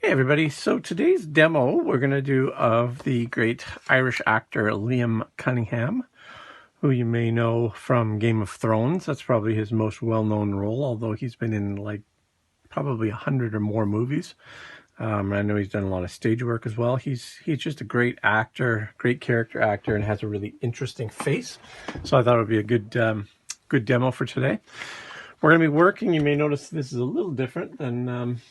Hey everybody, so today's demo we're going to do of the great Irish actor Liam Cunningham, who you may know from Game of Thrones. That's probably his most well-known role, although he's been in like probably 100 or more movies. I know he's done a lot of stage work as well. He's just a great actor, great character actor, and has a really interesting face. So I thought it would be a good demo for today. We're going to be working, you may notice this is a little different than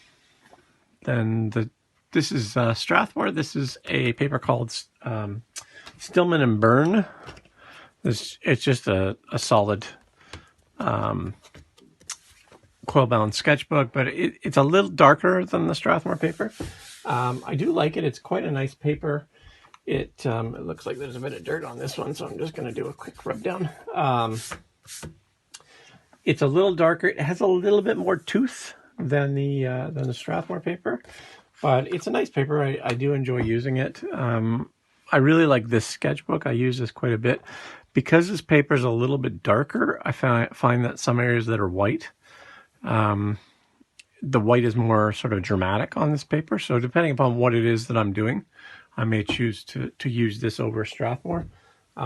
this is Strathmore. This is a paper called Stillman Birn. It's just a solid quill-bound sketchbook, but it's a little darker than the Strathmore paper. I do like it. It's quite a nice paper. It looks like there's a bit of dirt on this one, so I'm just going to do a quick rub down. It's a little darker. It has a little bit more tooth than the Strathmore paper, but it's a nice paper. I do enjoy using it. I really like this sketchbook. I use this quite a bit. Because this paper is a little bit darker, I find that some areas that are white, the white is more sort of dramatic on this paper. So depending upon what it is that I'm doing, I may choose to use this over Strathmore.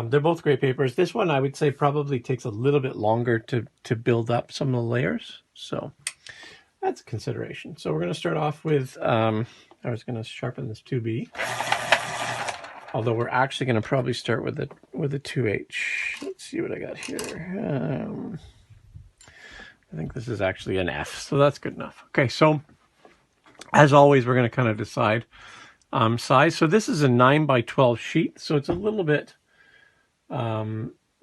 They're both great papers. This one I would say probably takes a little bit longer to build up some of the layers. So that's a consideration. So we're going to start off with, I was going to sharpen this 2B. Although we're actually going to probably start with a 2H. Let's see what I got here. I think this is actually an F, so that's good enough. Okay, so as always, we're going to kind of decide size. So this is a 9x12 sheet, so it's a little bit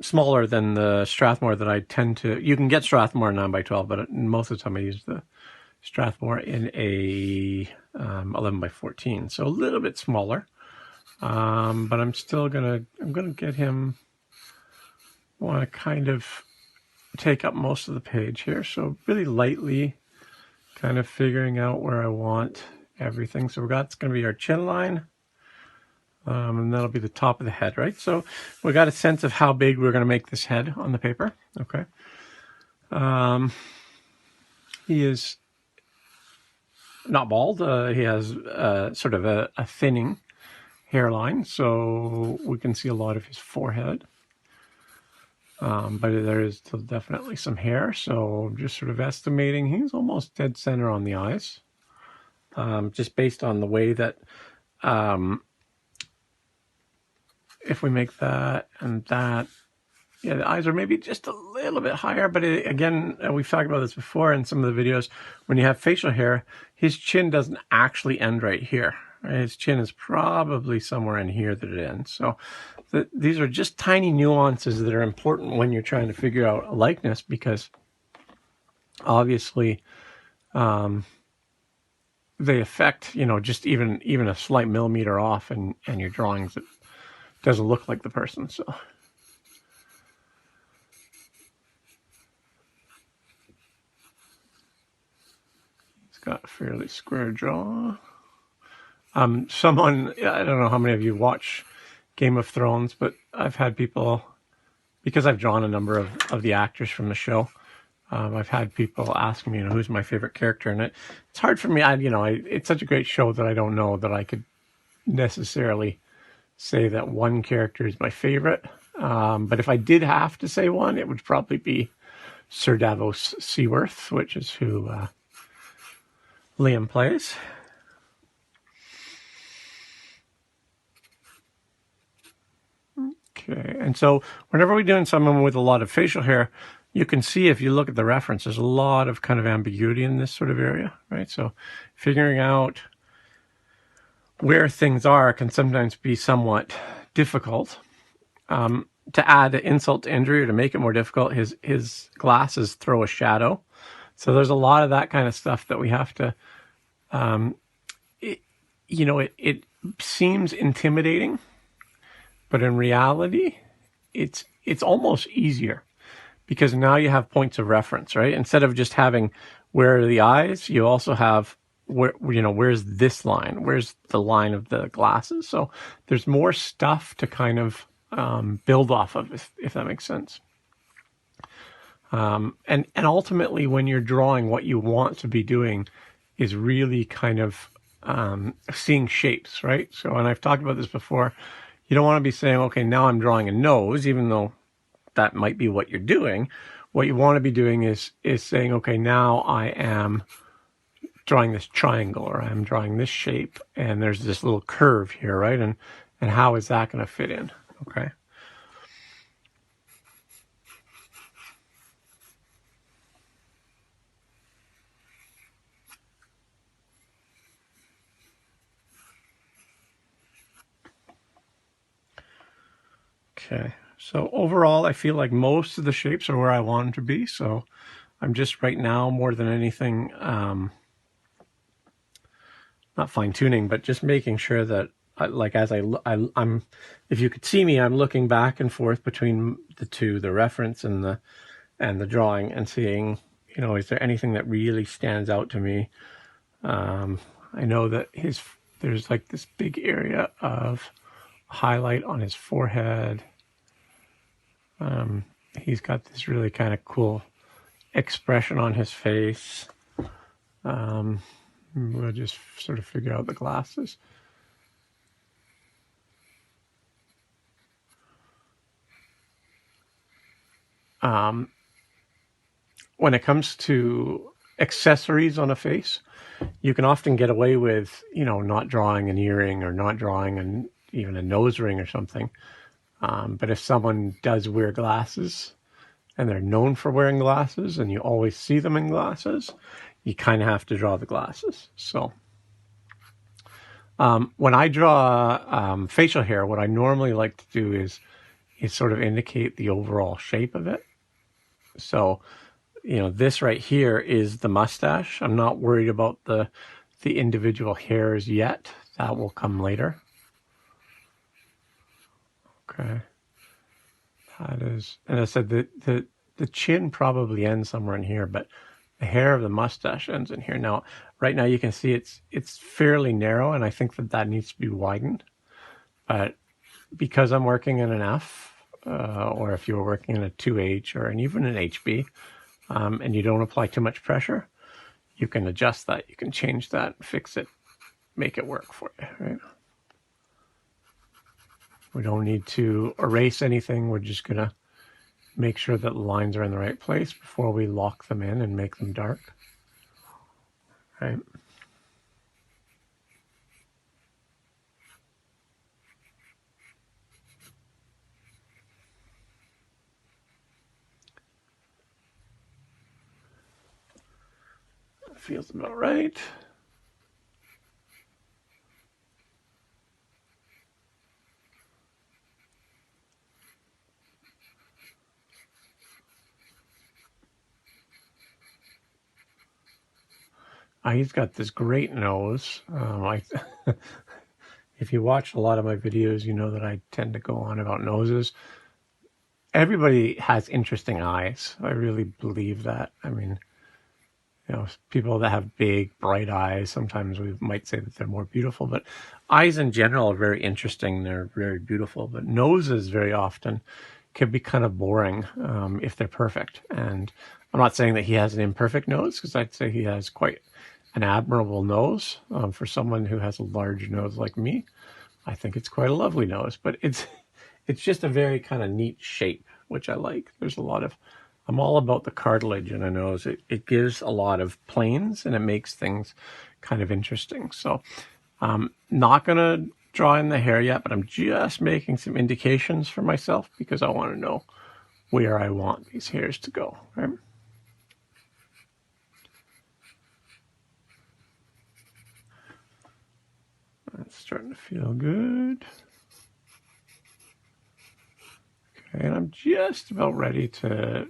smaller than the Strathmore that I tend to. You can get Strathmore 9x12, but most of the time I use the Strathmore in a 11x14, so a little bit smaller. But I'm still gonna get him. Want to kind of take up most of the page here, so really lightly, kind of figuring out where I want everything. So it's going to be our chin line, and that'll be the top of the head, right? So we got a sense of how big we're going to make this head on the paper. Okay. He is not bald. He has sort of a thinning hairline, so we can see a lot of his forehead, but there is still definitely some hair, so just sort of estimating he's almost dead center on the eyes, just based on the way that if we make that and that, yeah, the eyes are maybe just a little bit higher, but again, we've talked about this before in some of the videos. When you have facial hair, his chin doesn't actually end right here. His chin is probably somewhere in here that it ends. So these are just tiny nuances that are important when you're trying to figure out a likeness, because obviously they affect, just even a slight millimeter off in your drawings, it doesn't look like the person. So he's got a fairly square jaw. Someone, I don't know how many of you watch Game of Thrones, but I've had people, because I've drawn a number of the actors from the show, I've had people ask me, who's my favorite character, and it's hard for me. It's such a great show that I don't know that I could necessarily say that one character is my favorite. But if I did have to say one, it would probably be Sir Davos Seaworth, which is who Liam plays. Okay, and so whenever we're doing someone with a lot of facial hair, you can see if you look at the reference, there's a lot of kind of ambiguity in this sort of area, right? So figuring out where things are can sometimes be somewhat difficult. To add insult to injury, or to make it more difficult, his glasses throw a shadow. So there's a lot of that kind of stuff that we have to, it seems intimidating, but in reality, it's almost easier, because now you have points of reference, right? Instead of just having where are the eyes, you also have where's this line? Where's the line of the glasses? So there's more stuff to kind of build off of, if that makes sense. And ultimately, when you're drawing, what you want to be doing is really kind of seeing shapes, right? So, and I've talked about this before, you don't want to be saying, okay, now I'm drawing a nose, even though that might be what you're doing. What you want to be doing is saying, okay, now I am drawing this triangle, or I'm drawing this shape, and there's this little curve here, right? And how is that going to fit in? Okay. Okay. So overall, I feel like most of the shapes are where I want them to be. So I'm just right now, more than anything, not fine tuning, but just making sure that, like, as I'm, if you could see me, I'm looking back and forth between the two, the reference and the drawing, and seeing, you know, is there anything that really stands out to me? I know that there's like this big area of highlight on his forehead. He's got this really kind of cool expression on his face. We'll just sort of figure out the glasses. When it comes to accessories on a face, you can often get away with, you know, not drawing an earring or not drawing even a nose ring or something. But if someone does wear glasses and they're known for wearing glasses and you always see them in glasses, you kind of have to draw the glasses. So when I draw facial hair, what I normally like to do is sort of indicate the overall shape of it. So, you know, this right here is the mustache. I'm not worried about the individual hairs yet. That will come later. Okay. That is, and I said the chin probably ends somewhere in here, but the hair of the mustache ends in here. Now, right now you can see it's fairly narrow, and I think that needs to be widened. But because I'm working in an F, or if you were working in a 2H or even an HB, and you don't apply too much pressure, you can adjust that. You can change that, fix it, make it work for you, right? We don't need to erase anything. We're just going to make sure that the lines are in the right place before we lock them in and make them dark, right? Feels about right. He's got this great nose. If you watch a lot of my videos, you know that I tend to go on about noses. Everybody has interesting eyes. I really believe that. I mean, you know, people that have big, bright eyes, sometimes we might say that they're more beautiful, but eyes in general are very interesting. They're very beautiful, but noses very often can be kind of boring if they're perfect. And I'm not saying that he has an imperfect nose, because I'd say he has quite an admirable nose for someone who has a large nose like me. I think it's quite a lovely nose, but it's just a very kind of neat shape, which I like. There's a lot of, I'm all about the cartilage in a nose. It gives a lot of planes and it makes things kind of interesting. So I'm not going to draw in the hair yet, but I'm just making some indications for myself because I want to know where I want these hairs to go, right? That's starting to feel good. Okay, and I'm just about ready to,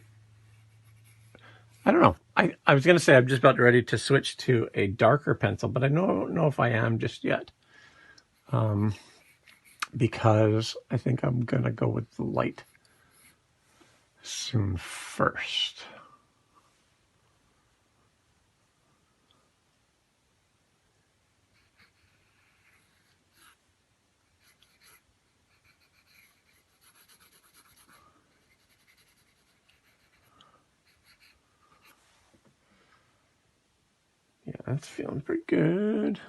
I don't know. I was going to say I'm just about ready to switch to a darker pencil, but I don't know if I am just yet. Because I think I'm going to go with the light soon first. Yeah, that's feeling pretty good.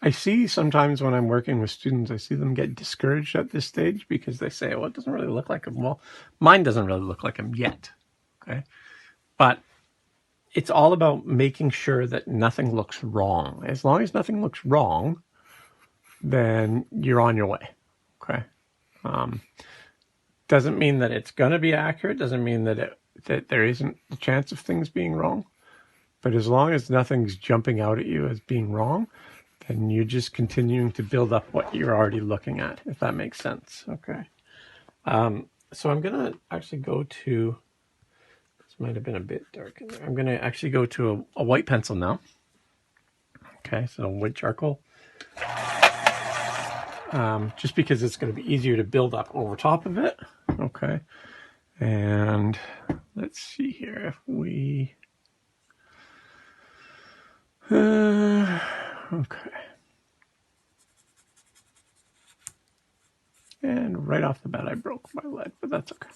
I see sometimes when I'm working with students, I see them get discouraged at this stage because they say, well, it doesn't really look like him. Well, mine doesn't really look like him yet. Okay. But it's all about making sure that nothing looks wrong. As long as nothing looks wrong, then you're on your way. Okay. Doesn't mean that it's going to be accurate. Doesn't mean that that there isn't a chance of things being wrong. But as long as nothing's jumping out at you as being wrong, then you're just continuing to build up what you're already looking at, if that makes sense. Okay. So I'm going to actually go to, this might have been a bit dark in there. I'm going to actually go to a white pencil now. Okay, so white charcoal. Just because it's going to be easier to build up over top of it. Okay. And let's see here if we... okay. And right off the bat, I broke my lead, but that's okay.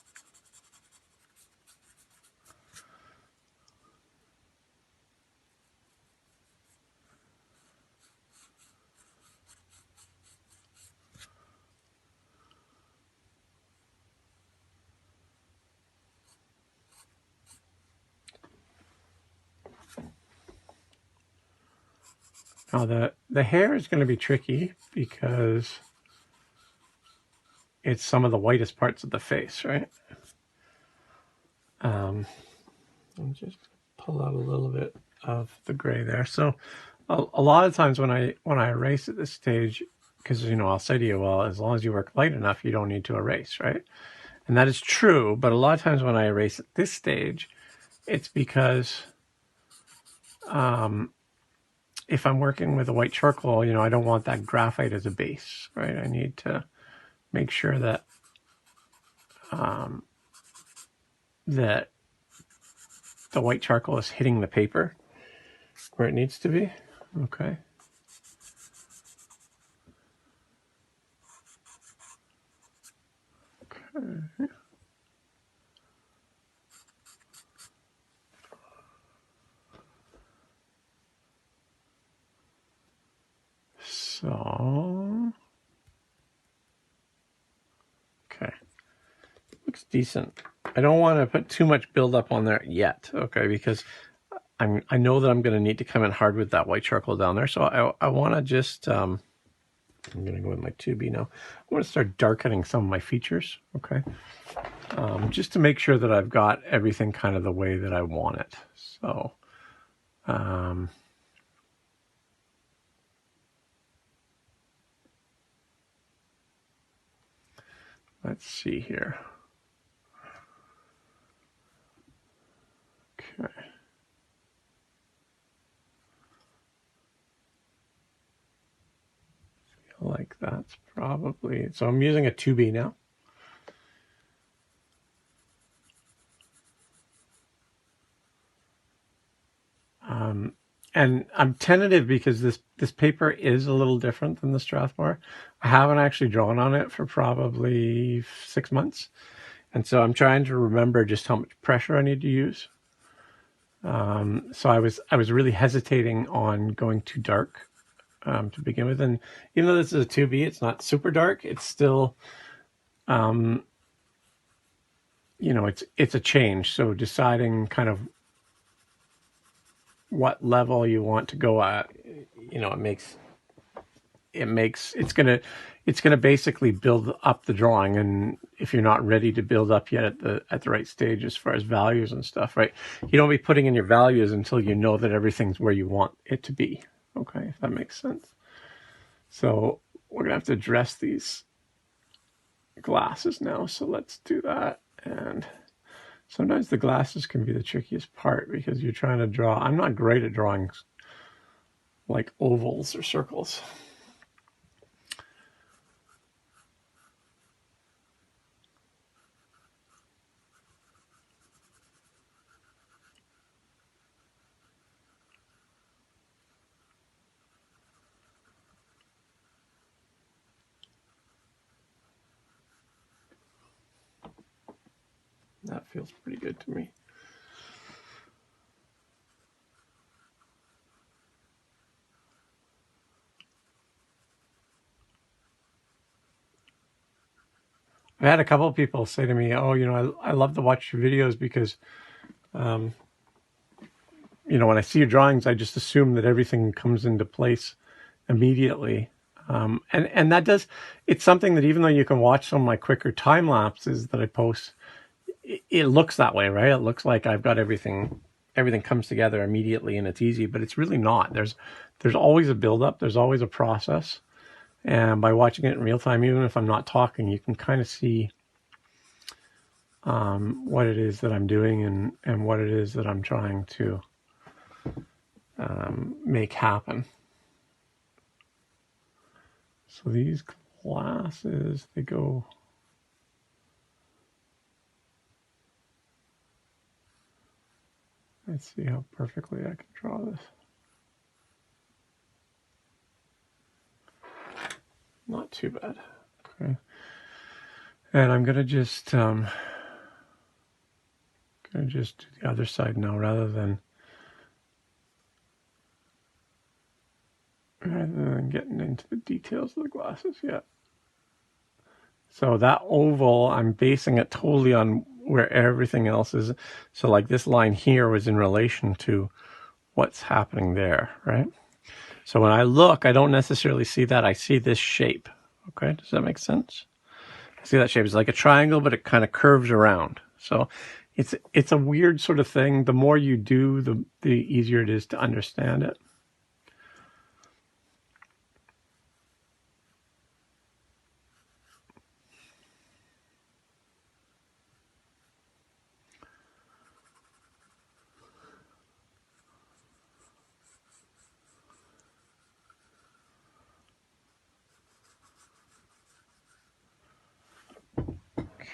Now the hair is going to be tricky because it's some of the whitest parts of the face, right? I'll just pull out a little bit of the gray there. So a lot of times when I erase at this stage, because I'll say to you, well, as long as you work light enough, you don't need to erase, right? And that is true, but a lot of times when I erase at this stage, it's because if I'm working with a white charcoal, I don't want that graphite as a base, right? I need to make sure that that the white charcoal is hitting the paper where it needs to be. Okay. Okay. So, okay. Looks decent. I don't want to put too much buildup on there yet, okay, because I know that I'm going to need to come in hard with that white charcoal down there. So I want to just, I'm going to go with my 2B now. I want to start darkening some of my features, okay, just to make sure that I've got everything kind of the way that I want it. So, let's see here. Okay. Like that's probably, so I'm using a 2B now. And I'm tentative because this paper is a little different than the Strathmore. I haven't actually drawn on it for probably 6 months. And so I'm trying to remember just how much pressure I need to use. So I was really hesitating on going too dark to begin with. And even though this is a 2B, it's not super dark. It's still, it's a change. So deciding kind of what level you want to go at, it's gonna basically build up the drawing. And if you're not ready to build up yet at the right stage as far as values and stuff, right, you don't be putting in your values until you know that everything's where you want it to be. Okay, if that makes sense. So we're gonna have to address these glasses now, so let's do that. And sometimes the glasses can be the trickiest part because you're trying to draw. I'm not great at drawing like ovals or circles. That feels pretty good to me. I've had a couple of people say to me, "Oh, I love to watch your videos because, when I see your drawings, I just assume that everything comes into place immediately." And that does, it's something that even though you can watch some of my quicker time lapses that I post, it looks that way, right? It looks like I've got everything comes together immediately and it's easy, but it's really not. There's always a buildup. There's always a process. And by watching it in real time, even if I'm not talking, you can kind of see what it is that I'm doing and what it is that I'm trying to make happen. So these glasses, they go... Let's see how perfectly I can draw this. Not too bad. Okay. And I'm gonna just do the other side now rather than getting into the details of the glasses yet. So that oval, I'm basing it totally on where everything else is. So like this line here was in relation to what's happening there, right? So when I look, I don't necessarily see that. I see this shape. Okay, does that make sense? I see that shape. It's like a triangle, but it kind of curves around. So it's a weird sort of thing. The more you do, the easier it is to understand it.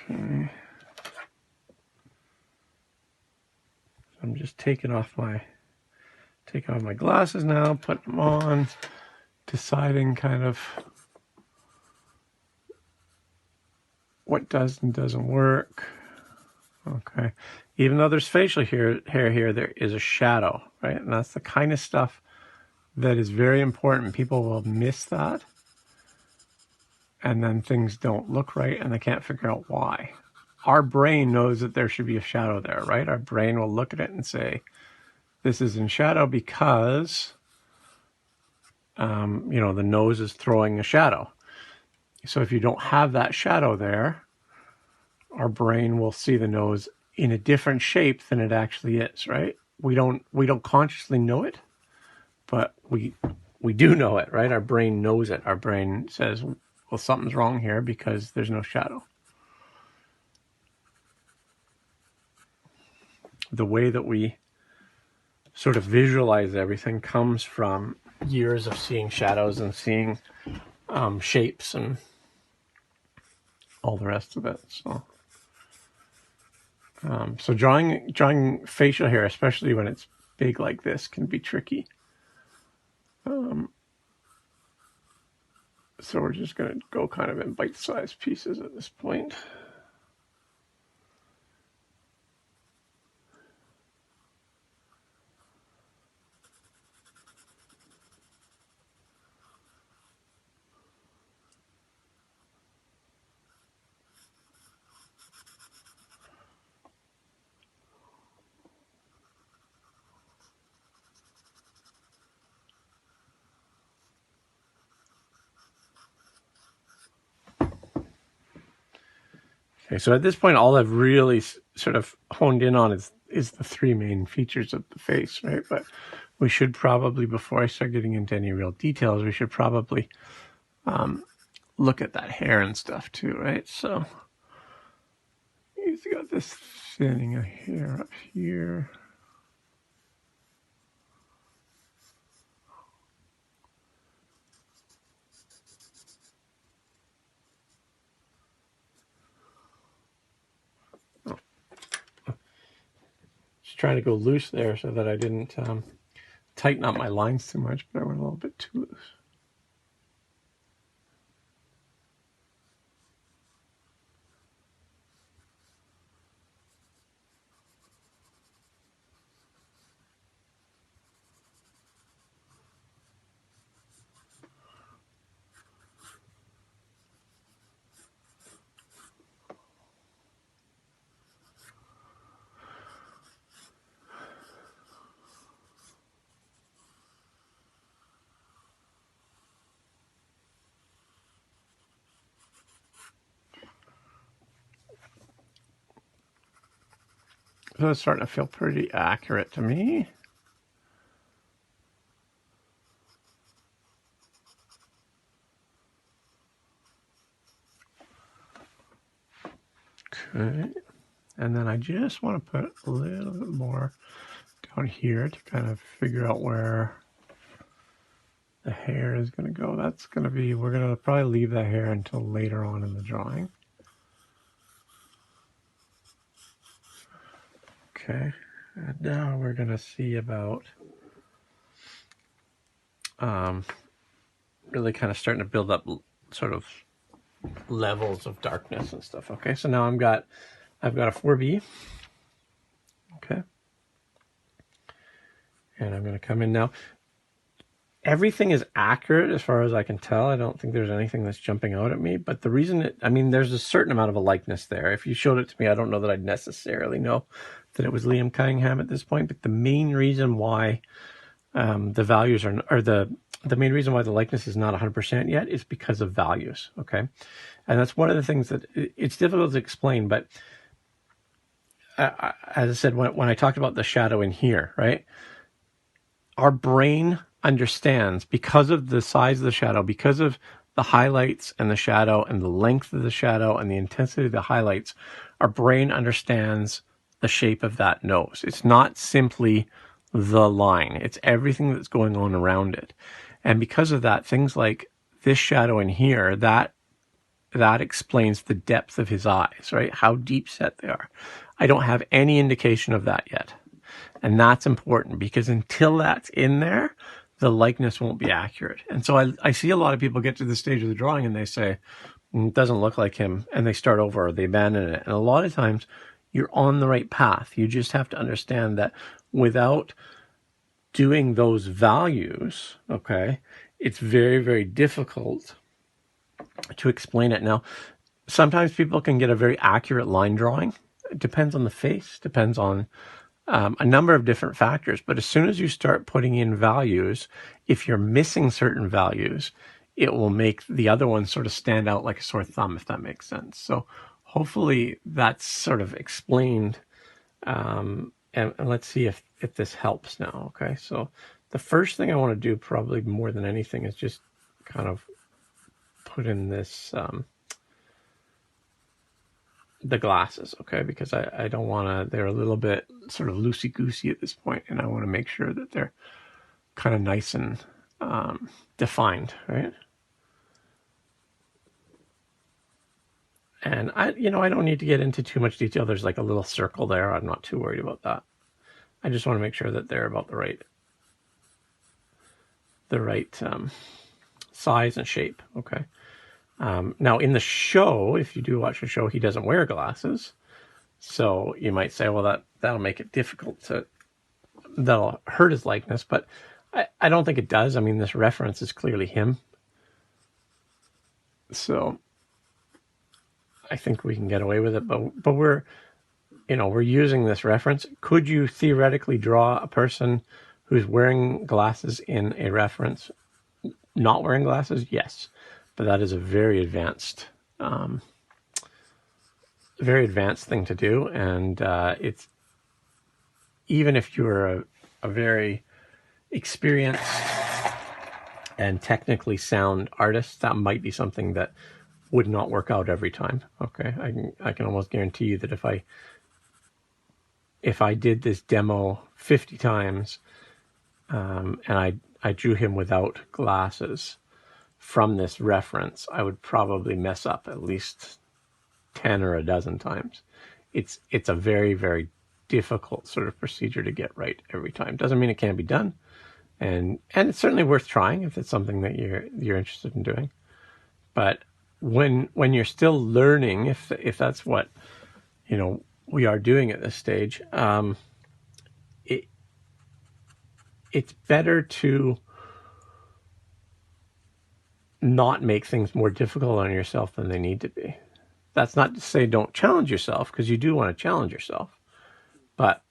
Okay. I'm just taking off my glasses now, putting them on, deciding kind of what does and doesn't work. Okay. Even though there's facial hair here, there is a shadow, right? And that's the kind of stuff that is very important. People will miss that. And then things don't look right and they can't figure out why. Our brain knows that there should be a shadow there, right? Our brain will look at it and say, this is in shadow because, the nose is throwing a shadow. So if you don't have that shadow there, our brain will see the nose in a different shape than it actually is, right? We don't consciously know it, but we do know it, right? Our brain knows it. Our brain says, well, something's wrong here because there's no shadow. The way that we sort of visualize everything comes from years of seeing shadows and seeing shapes and all the rest of it. So drawing facial hair, especially when it's big like this, can be tricky. So we're just going to go kind of in bite-sized pieces at this point. Okay, so at this point, all I've really sort of honed in on is the three main features of the face, right? But we should probably, before I start getting into any real details, we should probably look at that hair and stuff too, right? So he's got this thinning of hair up here. Just trying to go loose there so that I didn't tighten up my lines too much, but I went a little bit too loose. So it's starting to feel pretty accurate to me. Okay. And then I just want to put a little bit more down here to kind of figure out where the hair is going to go. That's going to be, we're going to probably leave that hair until later on in the drawing. Okay. And now we're going to see about really kind of starting to build up sort of levels of darkness and stuff. Okay, so now I've got a 4B. Okay. And I'm going to come in now. Everything is accurate as far as I can tell. I don't think there's anything that's jumping out at me. But the reason there's a certain amount of a likeness there. If you showed it to me, I don't know that I'd necessarily know that it was Liam Cunningham at this point. But the main reason why the values are, or the main reason why the likeness is not 100% yet is because of values. Okay. And that's one of the things that it's difficult to explain. But as I said, when I talked about the shadow in here, right? Our brain understands, because of the size of the shadow, because of the highlights and the shadow and the length of the shadow and the intensity of the highlights, our brain understands the shape of that nose. It's not simply the line. It's everything that's going on around it. And because of that, things like this shadow in here, that explains the depth of his eyes, right? How deep set they are. I don't have any indication of that yet. And that's important, because until that's in there, the likeness won't be accurate. And so I see a lot of people get to the stage of the drawing and they say, it doesn't look like him, and they start over or they abandon it. And a lot of times you're on the right path. You just have to understand that without doing those values, okay, it's very, very difficult to explain it. Now, sometimes people can get a very accurate line drawing. It depends on the face, depends on a number of different factors. But as soon as you start putting in values, if you're missing certain values, it will make the other ones sort of stand out like a sore thumb, if that makes sense. So hopefully that's sort of explained. And let's see if this helps now. Okay, so the first thing I want to do, probably more than anything, is just kind of put in this the glasses, okay, because I don't want to, they're a little bit sort of loosey-goosey at this point, and I want to make sure that they're kind of nice and defined, right? And I don't need to get into too much detail. There's like a little circle there. I'm not too worried about that. I just want to make sure that they're about the right size and shape, okay? Now, in the show, if you do watch the show, he doesn't wear glasses. So you might say, well, that'll make it difficult that'll hurt his likeness. But I don't think it does. I mean, this reference is clearly him. So I think we can get away with it. But we're using this reference. Could you theoretically draw a person who's wearing glasses in a reference not wearing glasses? Yes. But that is a very advanced thing to do, and it's, even if you're a very experienced and technically sound artist, that might be something that would not work out every time. Okay, I can almost guarantee you that if I did this demo 50 times and I drew him without glasses from this reference, I would probably mess up at least 10 or a dozen times. It's a very, very difficult sort of procedure to get right every time. Doesn't mean it can't be done, and it's certainly worth trying if it's something that you're interested in doing. But when you're still learning, if that's what we are doing at this stage, it's better to not make things more difficult on yourself than they need to be. That's not to say don't challenge yourself, because you do want to challenge yourself. But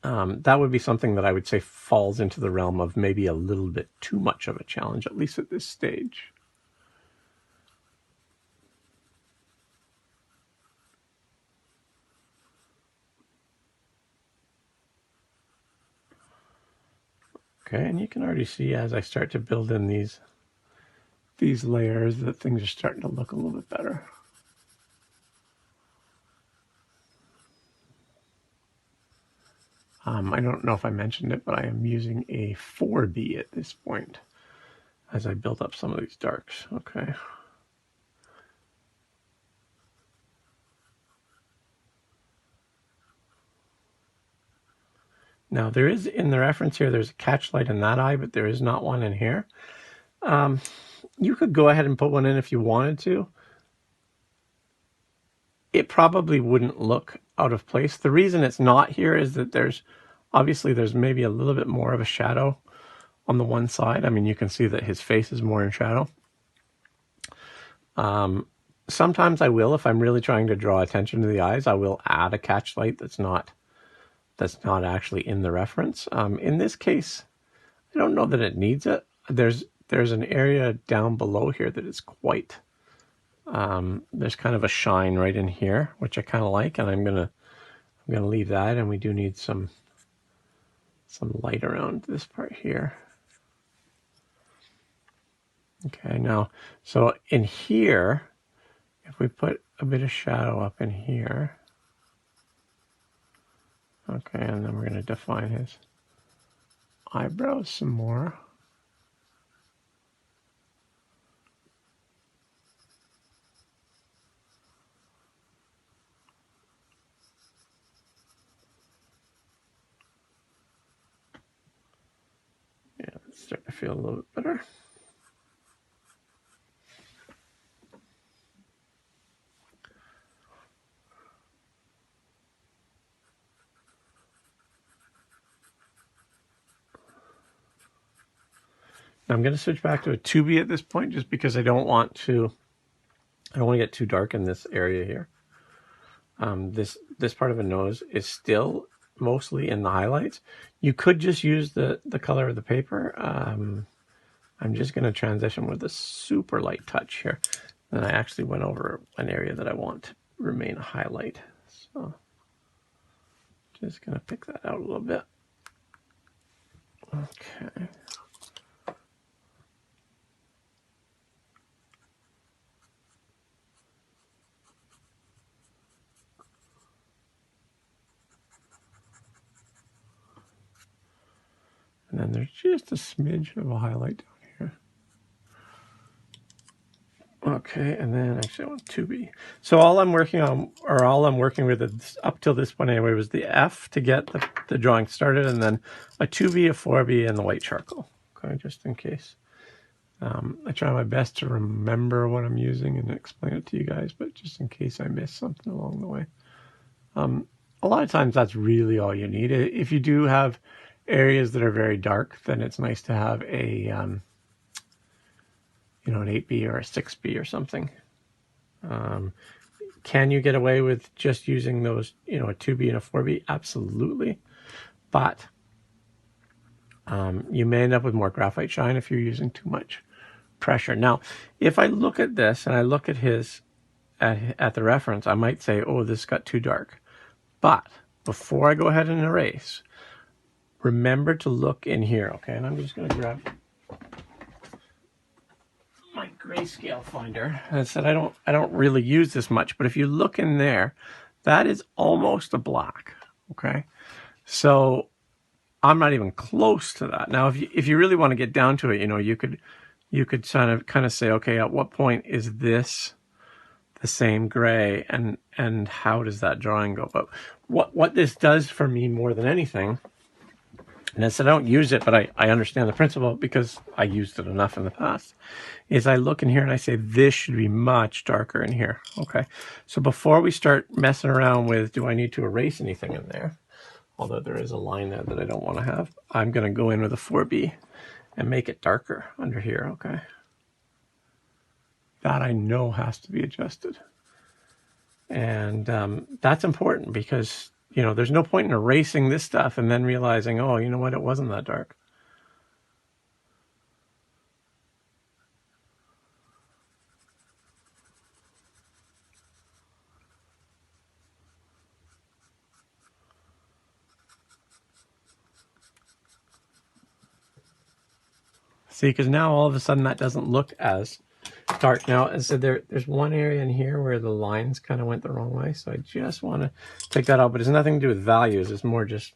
that would be something that I would say falls into the realm of maybe a little bit too much of a challenge, at least at this stage. Okay, and you can already see as I start to build in these layers that things are starting to look a little bit better. I don't know if I mentioned it, but I am using a 4B at this point as I build up some of these darks. Okay. Now there is, in the reference here, there's a catch light in that eye, but there is not one in here. You could go ahead and put one in if you wanted to. It probably wouldn't look out of place. The reason it's not here is that there's maybe a little bit more of a shadow on the one side. I mean, you can see that his face is more in shadow. Sometimes I will, if I'm really trying to draw attention to the eyes, I will add a catch light that's not actually in the reference. In this case, I don't know that it needs it. There's an area down below here that is quite, there's kind of a shine right in here, which I kind of like, and I'm gonna leave that, and we do need some light around this part here. Okay, now, so in here, if we put a bit of shadow up in here, okay, and then we're going to define his eyebrows some more. Yeah, it's starting to feel a little bit better. Now I'm going to switch back to a 2B at this point, just because I don't want to get too dark in this area here. This part of a nose is still mostly in the highlights. You could just use the color of the paper. I'm just going to transition with a super light touch here. And I actually went over an area that I want to remain a highlight. So just going to pick that out a little bit. Okay. And then there's just a smidge of a highlight down here. Okay, and then actually I want 2B. So all I'm working on, or all I'm working with up till this point anyway, was the F to get the drawing started, and then a 2B, a 4B, and the white charcoal. Okay, just in case. I try my best to remember what I'm using and explain it to you guys, but just in case I miss something along the way. A lot of times that's really all you need. If you do have areas that are very dark, then it's nice to have a, an 8B or a 6B or something. Can you get away with just using those, a 2B and a 4B? Absolutely. But you may end up with more graphite shine if you're using too much pressure. Now, if I look at this and I look at his, at the reference, I might say, oh, this got too dark. But before I go ahead and erase, remember to look in here, okay? And I'm just going to grab my grayscale finder. And I said I don't really use this much, but if you look in there, that is almost a black, okay? So I'm not even close to that. Now, if you really want to get down to it, you could kind of say, okay, at what point is this the same gray, and how does that drawing go? But what this does for me more than anything, and I said I don't use it, but I understand the principle because I used it enough in the past, is I look in here and I say this should be much darker in here. Okay, so before we start messing around with do I need to erase anything in there, although there is a line there that I don't want to have, I'm going to go in with a 4B and make it darker under here, okay? That I know has to be adjusted. And that's important because, there's no point in erasing this stuff and then realizing, oh, you know what, it wasn't that dark. See, because now all of a sudden that doesn't look as dark. Now, as I said, there's one area in here where the lines kind of went the wrong way, so I just want to take that out. But it's nothing to do with values. It's more just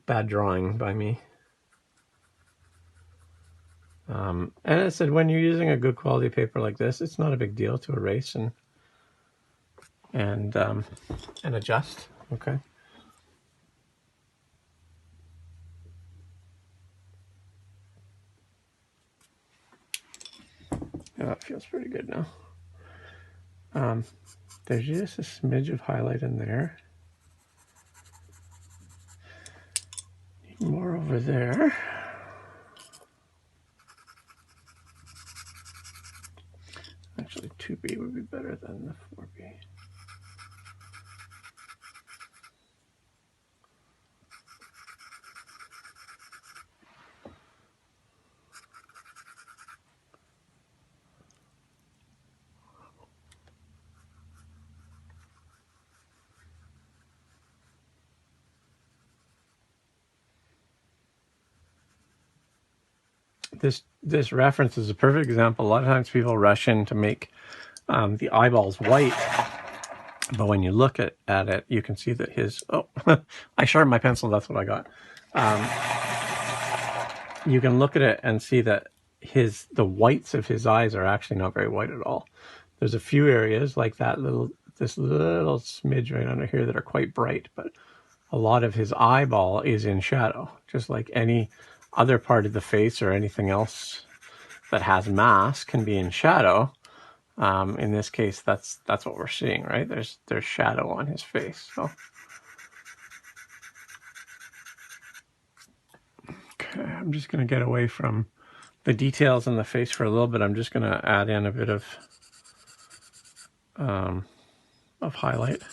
bad drawing by me. And I said, when you're using a good quality paper like this, it's not a big deal to erase and adjust. Okay. Yeah, that feels pretty good now. There's just a smidge of highlight in there. More over there. Actually, 2B would be better than the 4B. This reference is a perfect example. A lot of times people rush in to make the eyeballs white, but when you look at it, you can see that his, oh, I sharpened my pencil, that's what I got. You can look at it and see that the whites of his eyes are actually not very white at all. There's a few areas like this little smidge right under here that are quite bright, but a lot of his eyeball is in shadow, just like any other part of the face or anything else that has mass can be in shadow. In this case, that's what we're seeing, right? There's shadow on his face. So, okay, I'm just going to get away from the details in the face for a little bit. I'm just going to add in a bit of highlight.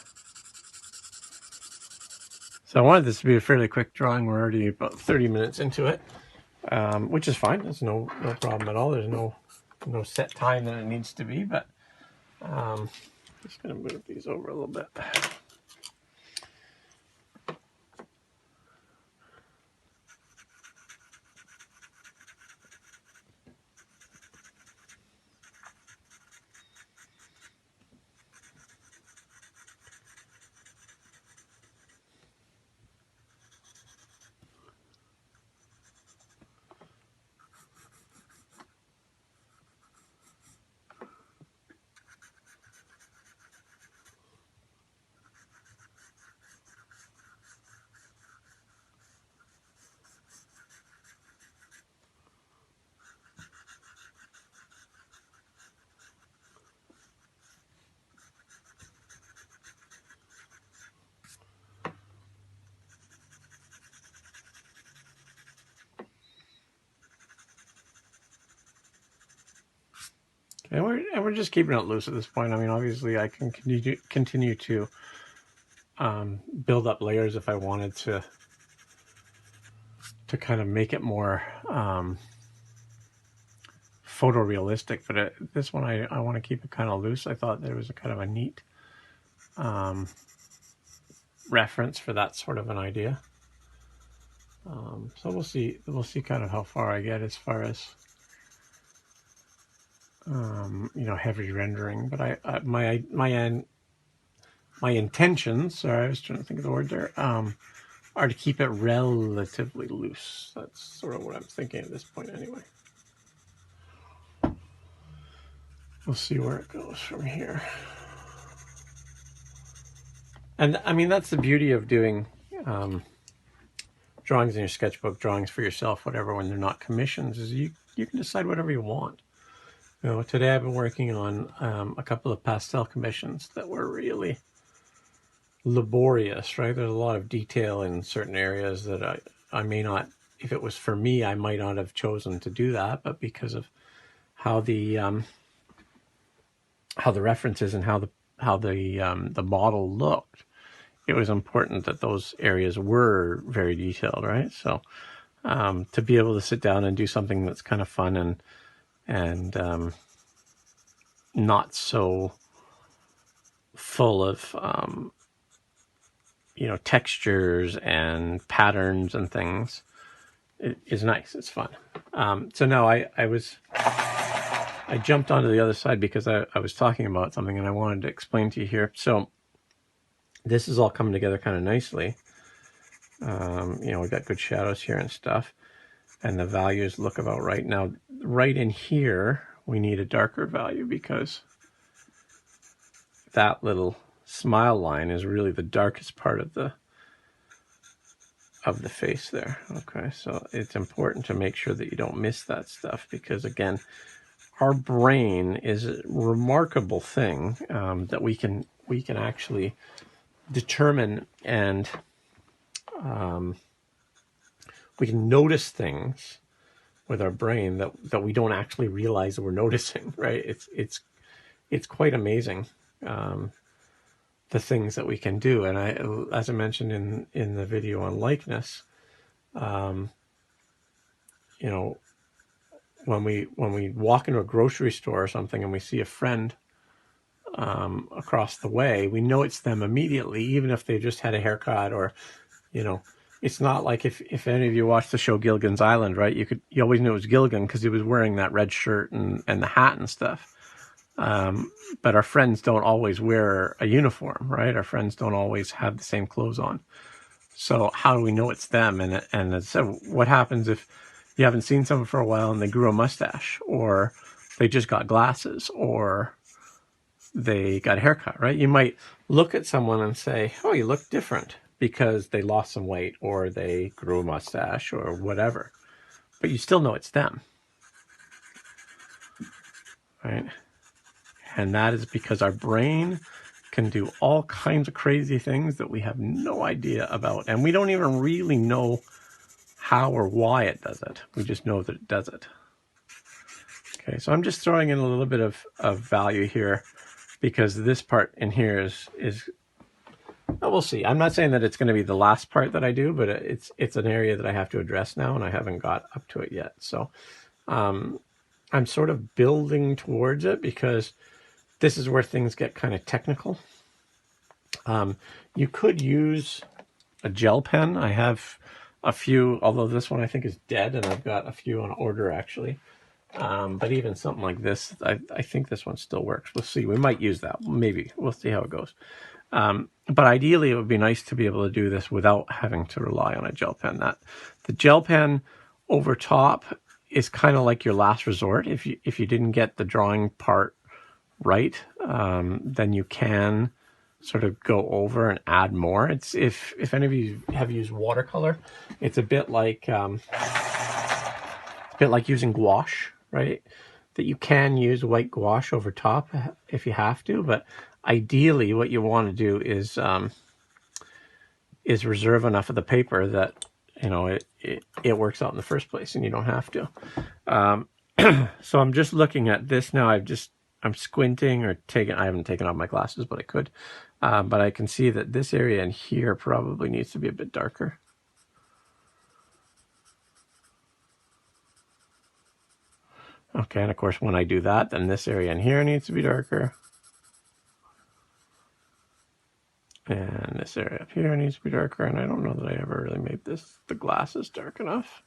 So I wanted this to be a fairly quick drawing. We're already about 30 minutes into it, which is fine. There's no problem at all. There's no set time that it needs to be, but just going to move these over a little bit. And we're just keeping it loose at this point. I mean, obviously, I can continue to build up layers if I wanted to kind of make it more photorealistic. But this one, I want to keep it kind of loose. I thought there was a kind of a neat reference for that sort of an idea. So we'll see kind of how far I get as far as heavy rendering. But my intentions, sorry, I was trying to think of the word there, are to keep it relatively loose. That's sort of what I'm thinking at this point anyway. We'll see where it goes from here. And I mean, that's the beauty of doing drawings in your sketchbook, drawings for yourself, whatever, when they're not commissions, is you can decide whatever you want. Today I've been working on a couple of pastel commissions that were really laborious, right? There's a lot of detail in certain areas that I may not, if it was for me, I might not have chosen to do that, but because of how the references and how the model looked, it was important that those areas were very detailed, right? So to be able to sit down and do something that's kind of fun and not so full of textures and patterns and things is nice. It's fun. So now I jumped onto the other side because I was talking about something and I wanted to explain to you here. So this is all coming together kind of nicely. You know, we've got good shadows here and stuff, and the values look about right. Now, right in here, we need a darker value because that little smile line is really the darkest part of the face there. Okay, so it's important to make sure that you don't miss that stuff because, again, our brain is a remarkable thing that we can actually determine, and we can notice things with our brain that we don't actually realize that we're noticing. Right? It's quite amazing. The things that we can do, and as I mentioned in the video on likeness, you know, when we walk into a grocery store or something and we see a friend across the way, we know it's them immediately, even if they just had a haircut, or, you know, it's not like if any of you watched the show Gilligan's Island, right? You always knew it was Gilligan because he was wearing that red shirt and the hat and stuff. But our friends don't always wear a uniform, right? Our friends don't always have the same clothes on. So how do we know it's them? And as I said, what happens if you haven't seen someone for a while and they grew a mustache, or they just got glasses, or they got a haircut, right? You might look at someone and say, oh, you look different because they lost some weight or they grew a mustache or whatever. But you still know it's them, right? And that is because our brain can do all kinds of crazy things that we have no idea about. And we don't even really know how or why it does it. We just know that it does it. Okay, so I'm just throwing in a little bit of value here because this part in here is well, we'll see. I'm not saying that it's going to be the last part that I do, but it's an area that I have to address now, and I haven't got up to it yet. So I'm sort of building towards it because this is where things get kind of technical. You could use a gel pen. I have a few, although this one I think is dead, and I've got a few on order actually. But even something like this, I think this one still works. We'll see. We might use that. Maybe. We'll see how it goes. But ideally, it would be nice to be able to do this without having to rely on a gel pen. The gel pen over top is kind of like your last resort. If you didn't get the drawing part right, then you can sort of go over and add more. It's if any of you have used watercolor, it's a bit like using gouache, right? That you can use white gouache over top if you have to, but ideally what you want to do is reserve enough of the paper that, you know, it works out in the first place and you don't have to. So I'm just looking at this now. I'm squinting or I haven't taken off my glasses, but I could. But I can see that this area in here probably needs to be a bit darker. Okay, and of course when I do that, then this area in here needs to be darker. And this area up here needs to be darker, and I don't know that I ever really made the glasses dark enough.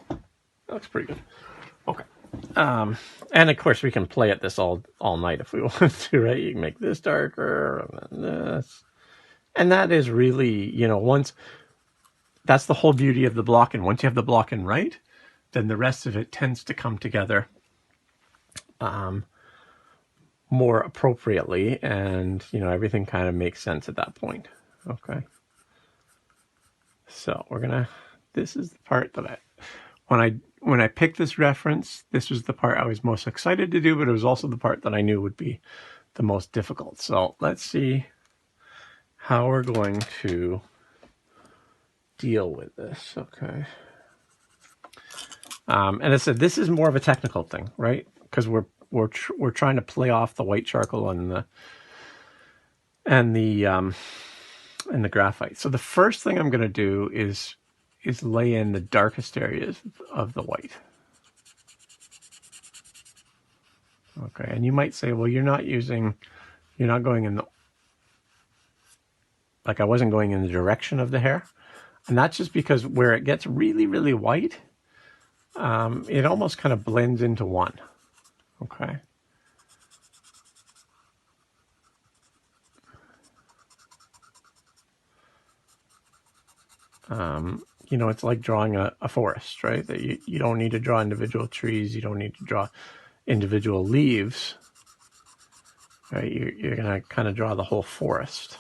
That looks pretty good. Okay. And of course we can play at this all night if we want to, right? You can make this darker and then this. And that is really, you know, that's the whole beauty of the block. And once you have the block in right, then the rest of it tends to come together more appropriately, and, you know, everything kind of makes sense at that point. Okay. So this is the part that when I picked this reference, this was the part I was most excited to do, but it was also the part that I knew would be the most difficult. So let's see how we're going to deal with this. Okay. And as I said, this is more of a technical thing, right? Because we're trying to play off the white charcoal and the graphite. So the first thing I'm going to do is lay in the darkest areas of the white. Okay, and you might say, well, you're not going in the, like I wasn't going in the direction of the hair. And that's just because where it gets really, really white, it almost kind of blends into one. Okay. You know, it's like drawing a forest, right? That you don't need to draw individual trees. You don't need to draw individual leaves, right? You're going to kind of draw the whole forest.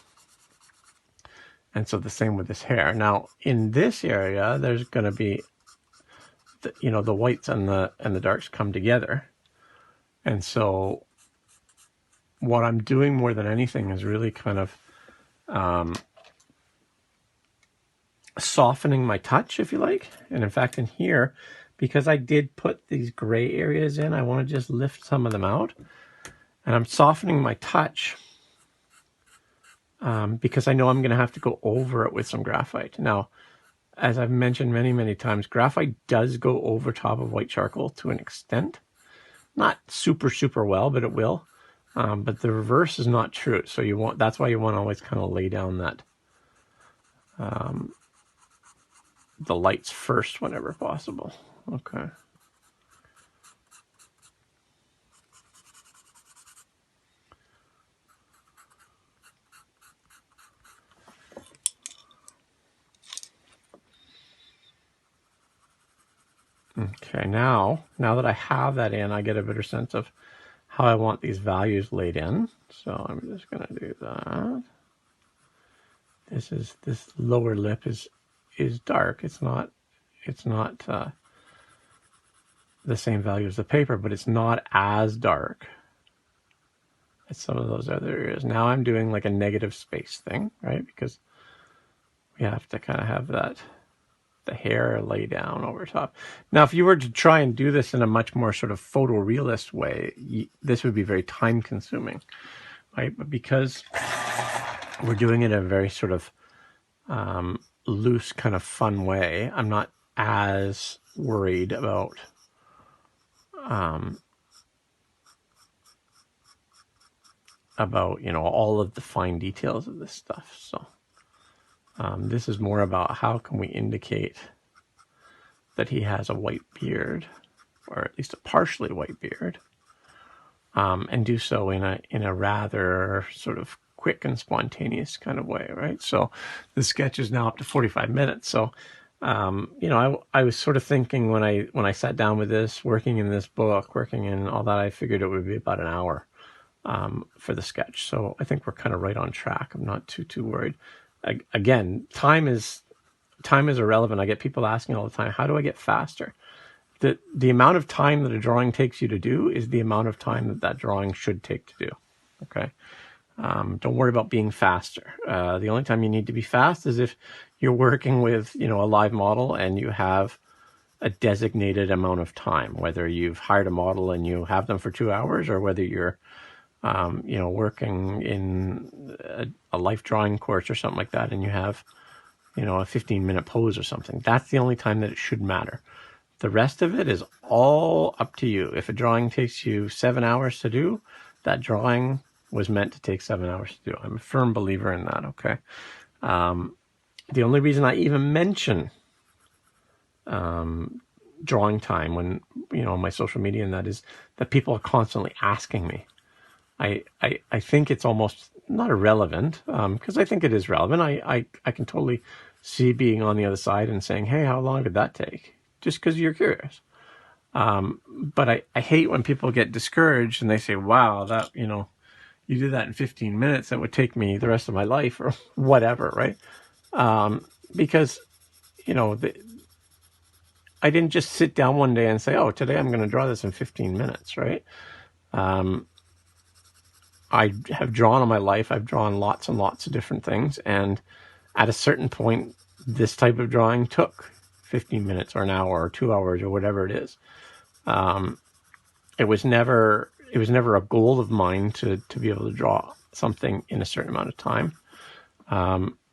And so the same with this hair. Now, in this area, there's going to be, you know, the whites and the darks come together. And so what I'm doing more than anything is really kind of softening my touch, if you like. And in fact, in here, because I did put these gray areas in, I want to just lift some of them out. And I'm softening my touch because I know I'm going to have to go over it with some graphite. Now, as I've mentioned many, many times, graphite does go over top of white charcoal to an extent. Not super, super well, but it will. But the reverse is not true. So you want, that's why you want to always kind of lay down that the lights first whenever possible. Okay. Okay, now that I have that in, I get a better sense of how I want these values laid in. So I'm just going to do that. This lower lip is dark. It's not the same value as the paper, but it's not as dark as some of those other areas. Now I'm doing like a negative space thing, right? Because we have to kind of have that, the hair lay down over top. Now, if you were to try and do this in a much more sort of photorealist way, this would be very time consuming, right? But because we're doing it in a very sort of loose kind of fun way, I'm not as worried about you know, all of the fine details of this stuff. So this is more about how can we indicate that he has a white beard, or at least a partially white beard, and do so in a rather sort of quick and spontaneous kind of way, right? So the sketch is now up to 45 minutes. So you know, I was sort of thinking when I sat down with this, working in this book, working in all that, I figured it would be about an hour for the sketch. So I think we're kind of right on track. I'm not too worried. Again, time is irrelevant. I get people asking all the time, how do I get faster? The amount of time that a drawing takes you to do is the amount of time that drawing should take to do. Okay. Don't worry about being faster. The only time you need to be fast is if you're working with, you know, a live model and you have a designated amount of time, whether you've hired a model and you have them for 2 hours, or whether you're, you know, working in a life drawing course or something like that, and you have, you know, a 15-minute pose or something. That's the only time that it should matter. The rest of it is all up to you. If a drawing takes you 7 hours to do, that drawing was meant to take 7 hours to do. I'm a firm believer in that, okay? The only reason I even mention drawing time when, you know, on my social media and that is that people are constantly asking me. I think it's almost not irrelevant, because I think it is relevant. I can totally see being on the other side and saying, hey, how long did that take? Just because you're curious. But I hate when people get discouraged and they say, wow, that, you know, you did that in 15 minutes. That would take me the rest of my life or whatever, right? Because, you know, I didn't just sit down one day and say, oh, today I'm going to draw this in 15 minutes, right? I have drawn all my life. I've drawn lots and lots of different things. And at a certain point, this type of drawing took 15 minutes or an hour or 2 hours or whatever it is. It was never a goal of mine to be able to draw something in a certain amount of time.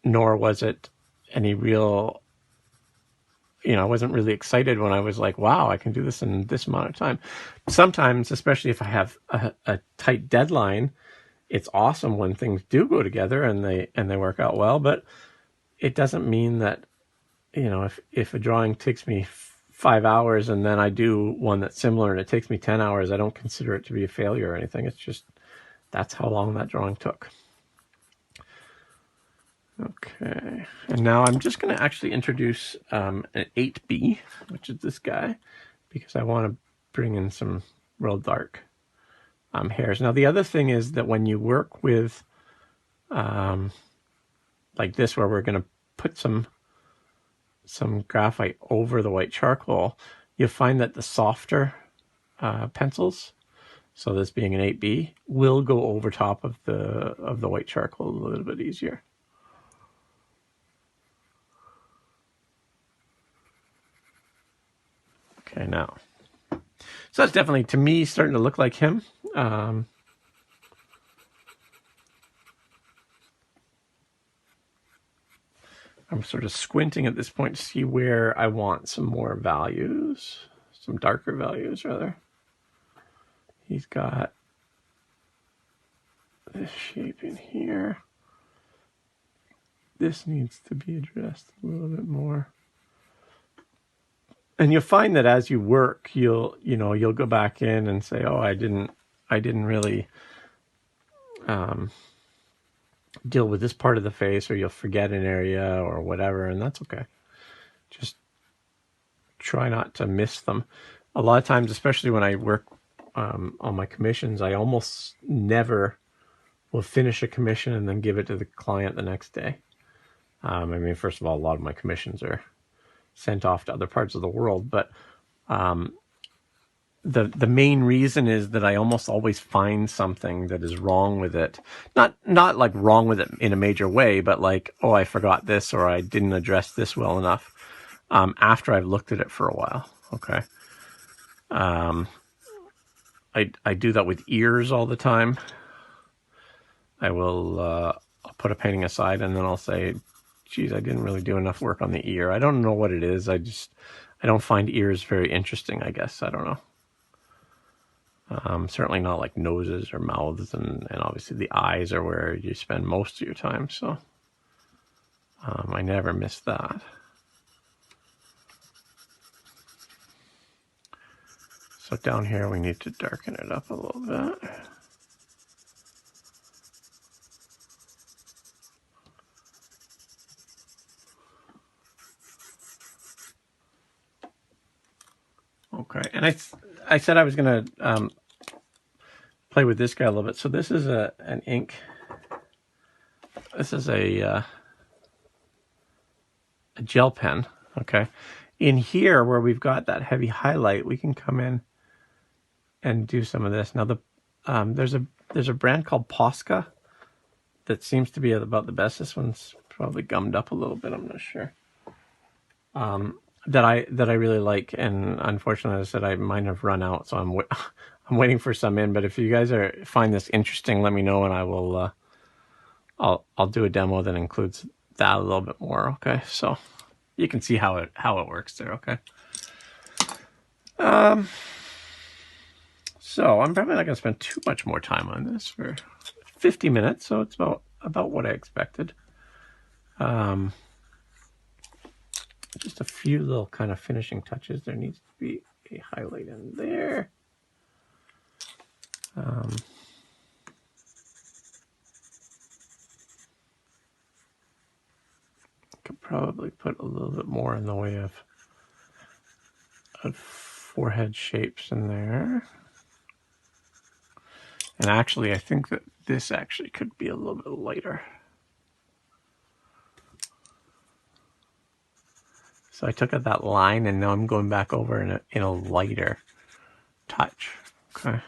Nor was it any real, you know, I wasn't really excited when I was like, wow, I can do this in this amount of time. Sometimes, especially if I have a tight deadline, it's awesome when things do go together and they work out well, but it doesn't mean that you know, if a drawing takes me 5 hours and then I do one that's similar and it takes me 10 hours, I don't consider it to be a failure or anything. It's just that's how long that drawing took. Okay, and now I'm just going to actually introduce an 8B, which is this guy, because I want to bring in some real dark hairs. Now the other thing is that when you work with like this, where we're going to put some graphite over the white charcoal, you'll find that the softer pencils, so this being an 8B, will go over top of the white charcoal a little bit easier. Okay, now, so that's definitely, to me, starting to look like him. I'm sort of squinting at this point to see where I want some more values, some darker values, rather. He's got this shape in here. This needs to be addressed a little bit more. And you'll find that as you work, you'll go back in and say, oh, I didn't really deal with this part of the face, or you'll forget an area or whatever, and that's okay. Just try not to miss them. A lot of times, especially when I work on my commissions, I almost never will finish a commission and then give it to the client the next day. I mean, first of all, a lot of my commissions are sent off to other parts of the world, but the main reason is that I almost always find something that is wrong with it. Not like wrong with it in a major way, but like, oh, I forgot this, or I didn't address this well enough after I've looked at it for a while. Okay. I do that with ears all the time. I will I'll put a painting aside and then I'll say, geez, I didn't really do enough work on the ear. I don't know what it is. I don't find ears very interesting, I guess. I don't know. Certainly not like noses or mouths, and obviously the eyes are where you spend most of your time. So I never miss that. So down here we need to darken it up a little bit. Okay, and I said I was going to play with this guy a little bit. So this is an ink. This is a gel pen. Okay, in here where we've got that heavy highlight, we can come in and do some of this. Now there's a brand called Posca that seems to be about the best. This one's probably gummed up a little bit. I'm not sure. That I really like, and unfortunately, as I said, I might have run out, so I'm waiting for some in. But if you guys find this interesting, let me know, and I will. I'll do a demo that includes that a little bit more. Okay, so you can see how it works there. Okay. So I'm probably not going to spend too much more time on this for 50 minutes, so it's about what I expected. Just a few little kind of finishing touches. There needs to be a highlight in there. Could probably put a little bit more in the way of forehead shapes in there. And actually, I think that this actually could be a little bit lighter. So I took out that line, and now I'm going back over in a lighter touch. Okay.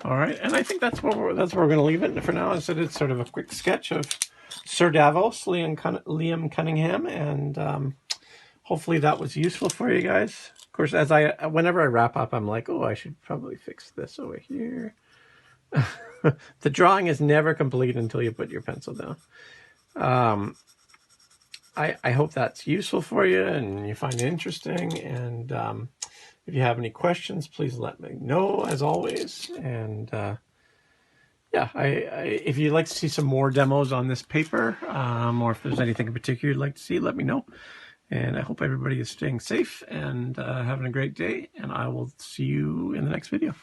All right, and I think that's where we're going to leave it for now. I said it's sort of a quick sketch of Sir Davos, Liam Cunningham, and hopefully that was useful for you guys. Of course, whenever I wrap up, I'm like, oh, I should probably fix this over here. The drawing is never complete until you put your pencil down. I hope that's useful for you and you find it interesting. And if you have any questions, please let me know, as always. And yeah, if you'd like to see some more demos on this paper, or if there's anything in particular you'd like to see, let me know. And I hope everybody is staying safe and having a great day. And I will see you in the next video.